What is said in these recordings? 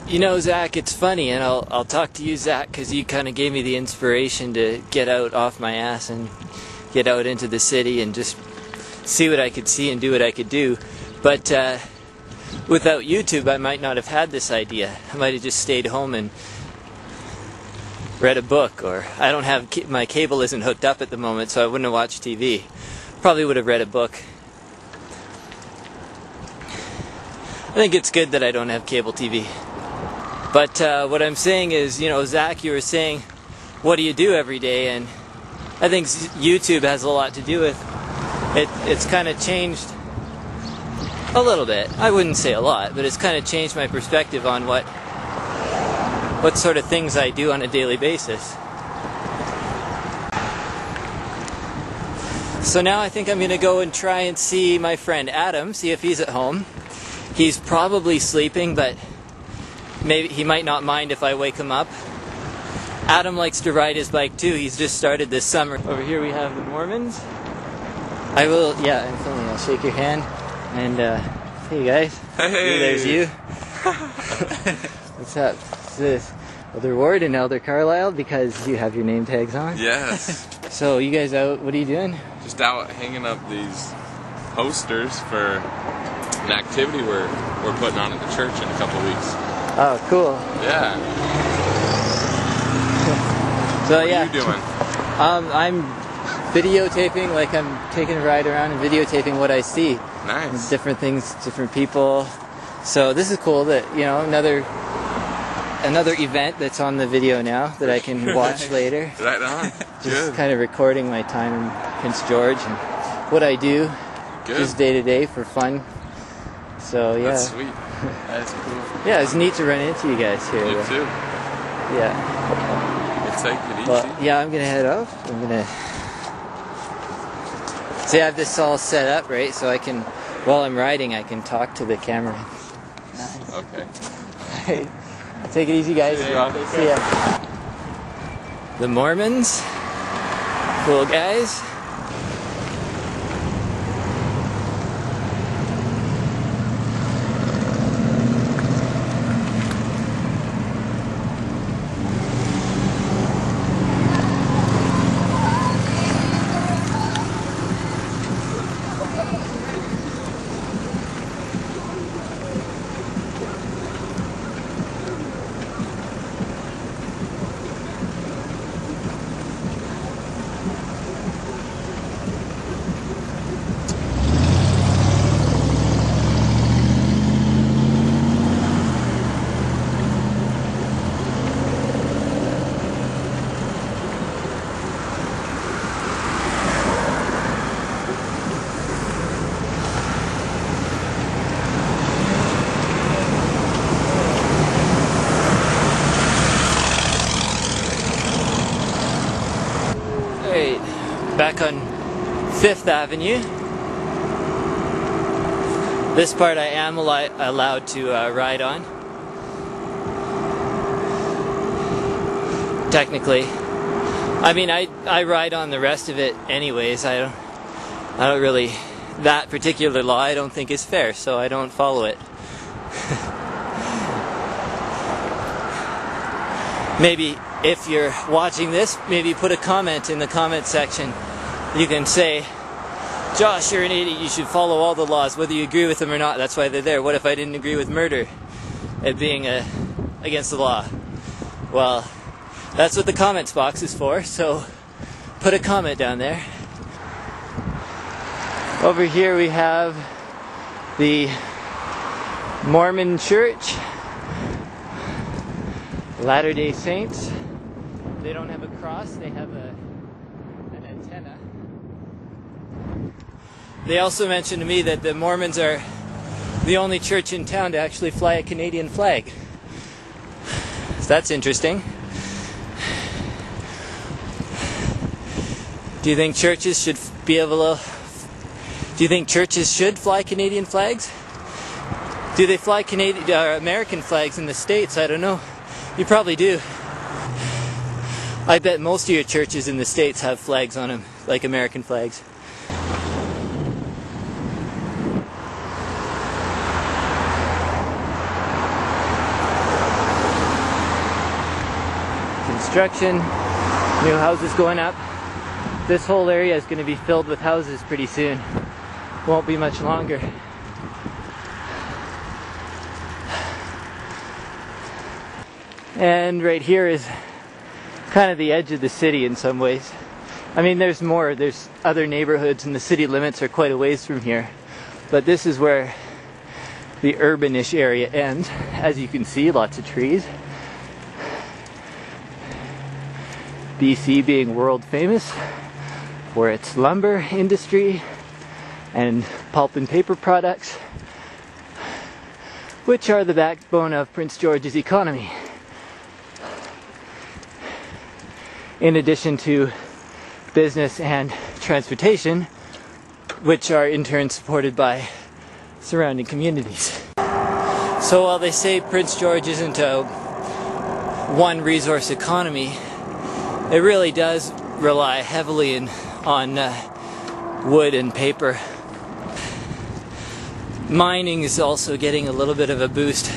You know, Zach, it's funny, and I'll talk to you, Zach, because you kind of gave me the inspiration to get out off my ass and get out into the city and just see what I could see and do what I could do. But without YouTube, I might not have had this idea. I might have just stayed home and read a book, or I don't have, my cable isn't hooked up at the moment, so I wouldn't have watched TV. Probably would have read a book. I think it's good that I don't have cable TV. But what I'm saying is, you know, Zach, you were saying, what do you do every day? And I think YouTube has a lot to do with it. It's kind of changed a little bit. I wouldn't say a lot, but it's kind of changed my perspective on what sort of things I do on a daily basis. So now I think I'm going to go and try and see my friend Adam, see if he's at home. He's probably sleeping, but maybe he might not mind if I wake him up. Adam likes to ride his bike too. He's just started this summer. Over here we have the Mormons. I'm filming. I'll shake your hand. And, hey guys. Hey! There's you. What's up? It's this Elder Ward and Elder Carlisle, because you have your name tags on. Yes. So you guys out, what are you doing? Just out hanging up these posters for an activity we're putting on at the church in a couple weeks. Oh, cool. Yeah. So What yeah. are you doing? I'm videotaping, like I'm taking a ride around and videotaping what I see. Nice. Different things, different people. So this is cool that, you know, another event that's on the video now that I can watch later. Right on. Just Good. kind of recording my time in Prince George and what I do. Good. Just day to day for fun. So yeah. That's sweet. That's cool. Yeah, it's neat to run into you guys here. You too. Yeah. Let's take it easy. Well, yeah, I'm gonna head off. I'm gonna. See, I have this all set up, right? So I can, while I'm riding, I can talk to the camera. Nice. Okay. Alright. Take it easy, guys. See ya. The Mormons. Cool guys. Back on 5th Avenue. This part I am allowed to ride on. Technically. I mean, I ride on the rest of it anyways. I don't really, that particular law I don't think is fair, so I don't follow it. Maybe if you're watching this, maybe put a comment in the comment section. You can say, Josh, you're an idiot, you should follow all the laws, whether you agree with them or not. That's why they're there. What if I didn't agree with murder at being against the law? Well, that's what the comments box is for, so put a comment down there. Over here we have the Mormon Church, Latter-day Saints. They don't have a cross, they have an antenna. They also mentioned to me that the Mormons are the only church in town to actually fly a Canadian flag. So that's interesting. Do you think churches should be able to... Do you think churches should fly Canadian flags? Do they fly American flags in the States? I don't know. You probably do. I bet most of your churches in the States have flags on them, like American flags. construction, new houses going up. This whole area is going to be filled with houses pretty soon. Won't be much longer. And right here is kind of the edge of the city in some ways. I mean, there's other neighborhoods and the city limits are quite a ways from here. But this is where the urbanish area ends. As you can see, lots of trees. BC being world famous for its lumber industry and pulp and paper products, which are the backbone of Prince George's economy. In addition to business and transportation, which are in turn supported by surrounding communities. So while they say Prince George isn't a one resource economy, it really does rely heavily on wood and paper. Mining is also getting a little bit of a boost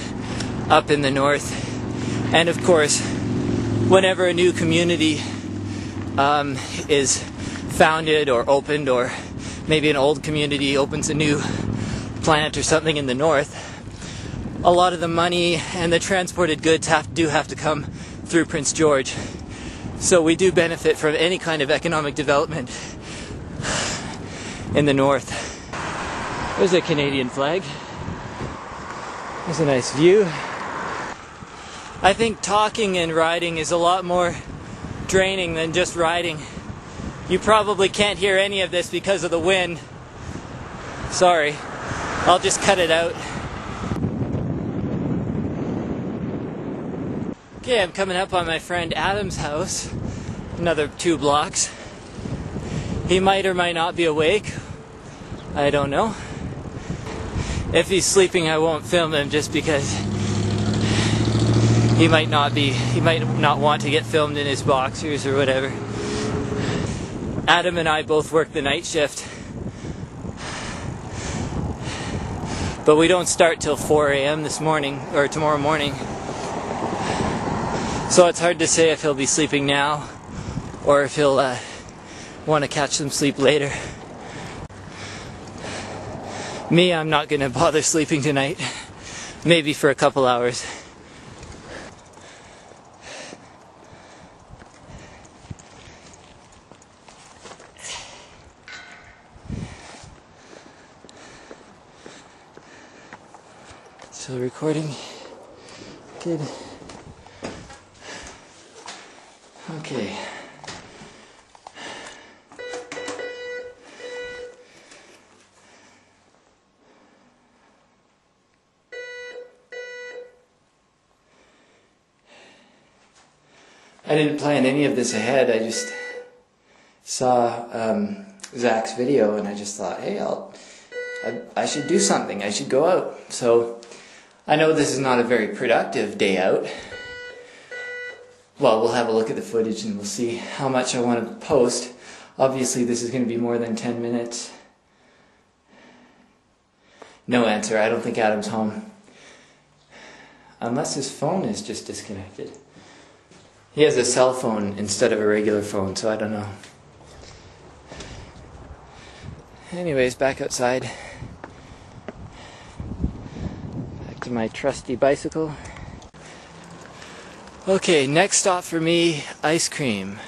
up in the north. And of course, whenever a new community is founded or opened, or maybe an old community opens a new plant or something in the north, a lot of the money and the transported goods do have to come through Prince George. So we do benefit from any kind of economic development in the north. There's a Canadian flag. There's a nice view. I think talking and riding is a lot more draining than just riding. You probably can't hear any of this because of the wind. Sorry, I'll just cut it out. Okay, I'm coming up on my friend Adam's house. Another 2 blocks. He might or might not be awake. I don't know. If he's sleeping, I won't film him just because he might not want to get filmed in his boxers or whatever. Adam and I both work the night shift, but we don't start till 4 a.m. this morning, or tomorrow morning. So it's hard to say if he'll be sleeping now or if he'll want to catch some sleep later. Me, I'm not going to bother sleeping tonight. Maybe for a couple hours. Still recording. Good. Okay. I didn't plan any of this ahead. I just saw Zach's video and I just thought, hey, I should do something. I should go out. So I know this is not a very productive day out. Well, we'll have a look at the footage and we'll see how much I want to post. Obviously, this is going to be more than 10 minutes. No answer. I don't think Adam's home. Unless his phone is just disconnected. He has a cell phone instead of a regular phone, so I don't know. Anyways, back outside. Back to my trusty bicycle. Okay, next stop for me, ice cream.